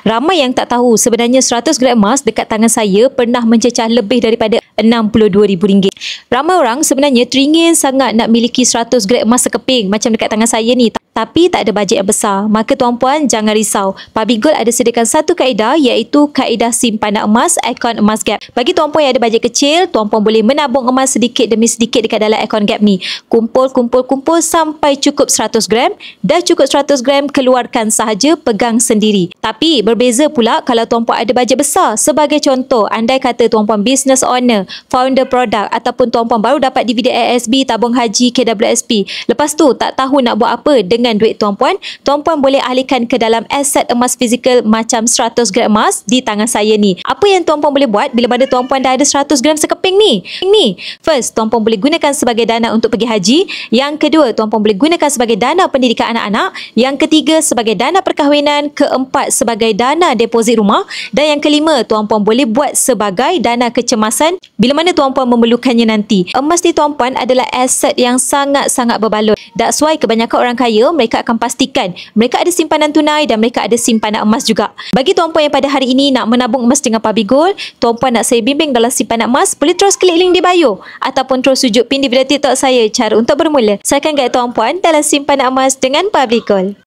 Ramai yang tak tahu sebenarnya 100 gram emas dekat tangan saya pernah mencecah lebih daripada RM62,000. Ramai orang sebenarnya teringin sangat nak miliki 100 gram emas sekeping macam dekat tangan saya ni. Tapi tak ada bajet yang besar. Maka tuan-puan jangan risau. Public Gold ada sediakan satu kaedah iaitu kaedah simpanan emas Icon Emas Gap. Bagi tuan-puan yang ada bajet kecil, tuan-puan boleh menabung emas sedikit demi sedikit dekat dalam Icon Gap ni. Kumpul sampai cukup 100 gram. Dah cukup 100 gram, keluarkan sahaja, pegang sendiri. Tapi berbeza pula kalau tuan-puan ada bajet besar. Sebagai contoh, andai kata tuan-puan business owner, founder produk ataupun tuan-puan baru dapat dividen ASB, tabung haji, KWSP. Lepas tu tak tahu nak buat apa dengan duit tuan-puan boleh alihkan ke dalam aset emas fizikal macam 100 gram emas di tangan saya ni. Apa yang tuan-puan boleh buat bila mana tuan-puan dah ada 100 gram sekeping ni? First, tuan-puan boleh gunakan sebagai dana untuk pergi haji. Yang kedua, tuan-puan boleh gunakan sebagai dana pendidikan anak-anak. Yang ketiga, sebagai dana perkahwinan. Keempat, sebagai dana deposit rumah. Dan yang kelima, tuan-puan boleh buat sebagai dana kecemasan bila mana tuan-puan memerlukannya nanti. Emas ni tuan-puan adalah aset yang sangat-sangat berbaloi. That's why kebanyakan orang kaya mereka akan pastikan mereka ada simpanan tunai dan mereka ada simpanan emas juga. Bagi tuan-puan yang pada hari ini nak menabung emas dengan Public Gold, tuan-puan nak saya bimbing dalam simpanan emas, boleh terus klik link di bio ataupun terus sujud pin di video TikTok saya cara untuk bermula. Saya akan guide tuan-puan dalam simpanan emas dengan Public Gold.